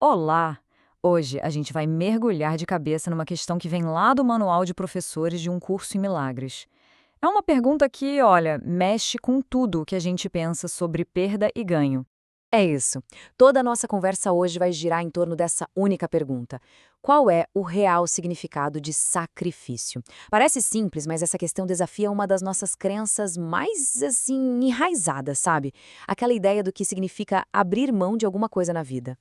Olá! Hoje a gente vai mergulhar de cabeça numa questão que vem lá do Manual de Professores de um Curso em Milagres. É uma pergunta que, olha, mexe com tudo o que a gente pensa sobre perda e ganho. É isso. Toda a nossa conversa hoje vai girar em torno dessa única pergunta: qual é o real significado de sacrifício? Parece simples, mas essa questão desafia uma das nossas crenças mais, assim, enraizadas, sabe? Aquela ideia do que significa abrir mão de alguma coisa na vida.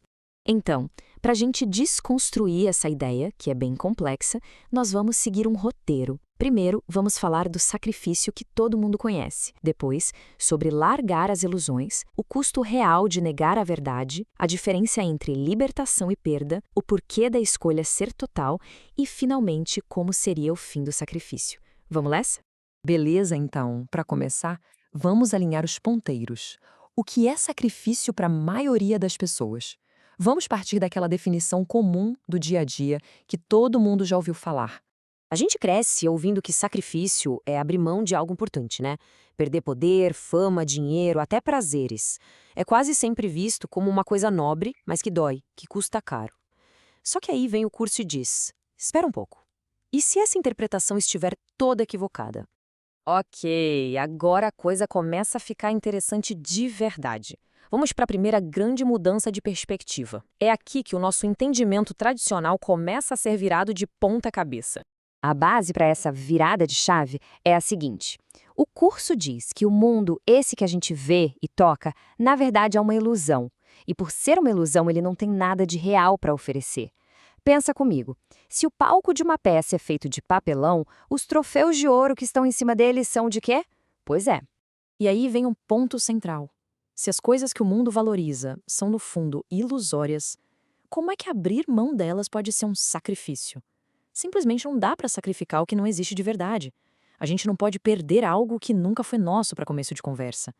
Então, para a gente desconstruir essa ideia, que é bem complexa, nós vamos seguir um roteiro. Primeiro, vamos falar do sacrifício que todo mundo conhece. Depois, sobre largar as ilusões, o custo real de negar a verdade, a diferença entre libertação e perda, o porquê da escolha ser total e, finalmente, como seria o fim do sacrifício. Vamos nessa? Beleza, então, para começar, vamos alinhar os ponteiros. O que é sacrifício para a maioria das pessoas? Vamos partir daquela definição comum do dia a dia que todo mundo já ouviu falar. A gente cresce ouvindo que sacrifício é abrir mão de algo importante, né? Perder poder, fama, dinheiro, até prazeres. É quase sempre visto como uma coisa nobre, mas que dói, que custa caro. Só que aí vem o curso e diz: espera um pouco. E se essa interpretação estiver toda equivocada? Ok, agora a coisa começa a ficar interessante de verdade. Vamos para a primeira grande mudança de perspectiva. É aqui que o nosso entendimento tradicional começa a ser virado de ponta cabeça. A base para essa virada de chave é a seguinte: o curso diz que o mundo, esse que a gente vê e toca, na verdade é uma ilusão. E por ser uma ilusão, ele não tem nada de real para oferecer. Pensa comigo, se o palco de uma peça é feito de papelão, os troféus de ouro que estão em cima dele são de quê? Pois é. E aí vem um ponto central. Se as coisas que o mundo valoriza são, no fundo, ilusórias, como é que abrir mão delas pode ser um sacrifício? Simplesmente não dá para sacrificar o que não existe de verdade. A gente não pode perder algo que nunca foi nosso para começo de conversa.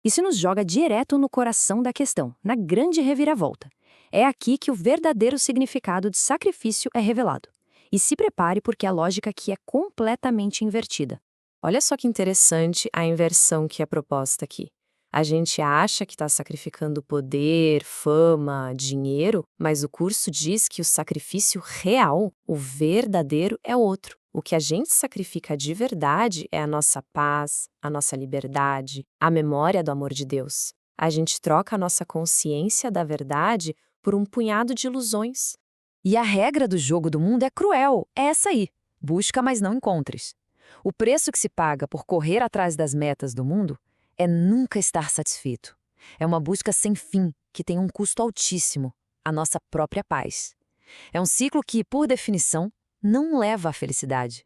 Isso nos joga direto no coração da questão, na grande reviravolta. É aqui que o verdadeiro significado de sacrifício é revelado. E se prepare porque a lógica aqui é completamente invertida. Olha só que interessante a inversão que é proposta aqui. A gente acha que está sacrificando poder, fama, dinheiro, mas o curso diz que o sacrifício real, o verdadeiro, é outro. O que a gente sacrifica de verdade é a nossa paz, a nossa liberdade, a memória do amor de Deus. A gente troca a nossa consciência da verdade por um punhado de ilusões. E a regra do jogo do mundo é cruel, é essa aí. Busca, mas não encontres. O preço que se paga por correr atrás das metas do mundo é nunca estar satisfeito. É uma busca sem fim, que tem um custo altíssimo, a nossa própria paz. É um ciclo que, por definição, não leva à felicidade.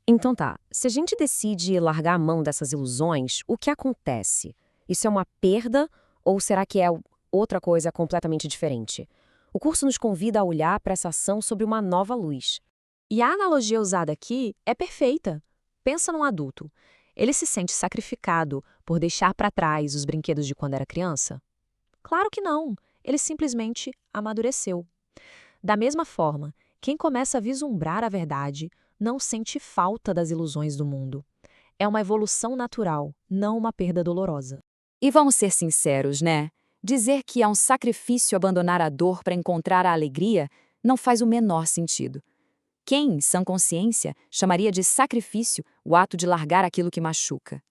Então tá, se a gente decide largar a mão dessas ilusões, o que acontece? Isso é uma perda ou será que é outra coisa completamente diferente? O curso nos convida a olhar para essa ação sob uma nova luz. E a analogia usada aqui é perfeita. Pensa num adulto. Ele se sente sacrificado por deixar para trás os brinquedos de quando era criança? Claro que não. Ele simplesmente amadureceu. Da mesma forma, quem começa a vislumbrar a verdade não sente falta das ilusões do mundo. É uma evolução natural, não uma perda dolorosa. E vamos ser sinceros, né? Dizer que é um sacrifício abandonar a dor para encontrar a alegria não faz o menor sentido. Quem, em sã consciência, chamaria de sacrifício o ato de largar aquilo que machuca?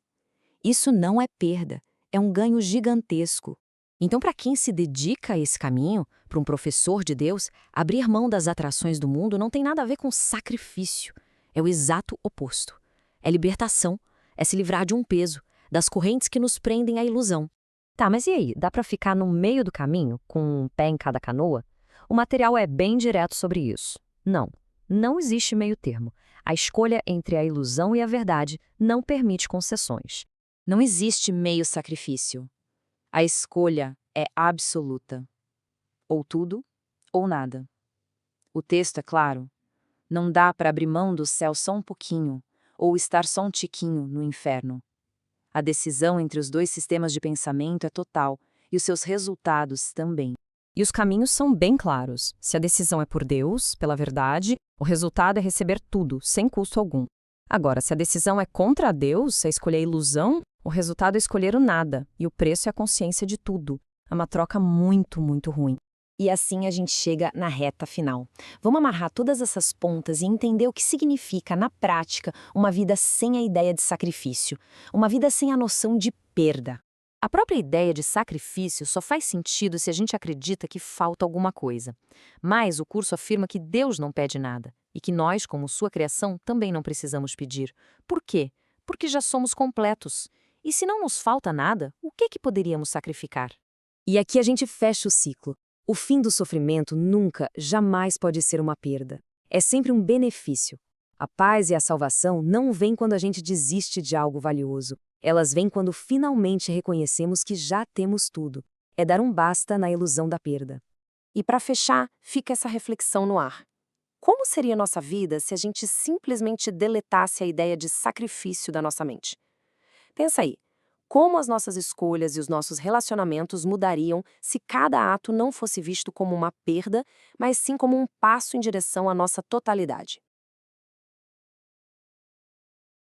Isso não é perda, é um ganho gigantesco. Então, para quem se dedica a esse caminho, para um professor de Deus, abrir mão das atrações do mundo não tem nada a ver com sacrifício. É o exato oposto. É libertação, é se livrar de um peso, das correntes que nos prendem à ilusão. Tá, mas e aí? Dá para ficar no meio do caminho, com um pé em cada canoa? O material é bem direto sobre isso. Não. Não existe meio termo. A escolha entre a ilusão e a verdade não permite concessões. Não existe meio sacrifício. A escolha é absoluta. Ou tudo, ou nada. O texto é claro. Não dá para abrir mão do céu só um pouquinho, ou estar só um tiquinho no inferno. A decisão entre os dois sistemas de pensamento é total, e os seus resultados também. E os caminhos são bem claros. Se a decisão é por Deus, pela verdade, o resultado é receber tudo, sem custo algum. Agora, se a decisão é contra Deus, é escolher a ilusão, o resultado é escolher o nada, e o preço é a consciência de tudo. É uma troca muito, muito ruim. E assim a gente chega na reta final. Vamos amarrar todas essas pontas e entender o que significa, na prática, uma vida sem a ideia de sacrifício, uma vida sem a noção de perda. A própria ideia de sacrifício só faz sentido se a gente acredita que falta alguma coisa. Mas o curso afirma que Deus não pede nada e que nós, como sua criação, também não precisamos pedir. Por quê? Porque já somos completos. E se não nos falta nada, o que poderíamos sacrificar? E aqui a gente fecha o ciclo. O fim do sofrimento nunca, jamais pode ser uma perda. É sempre um benefício. A paz e a salvação não vêm quando a gente desiste de algo valioso. Elas vêm quando finalmente reconhecemos que já temos tudo. É dar um basta na ilusão da perda. E para fechar, fica essa reflexão no ar. Como seria nossa vida se a gente simplesmente deletasse a ideia de sacrifício da nossa mente? Pensa aí, como as nossas escolhas e os nossos relacionamentos mudariam se cada ato não fosse visto como uma perda, mas sim como um passo em direção à nossa totalidade?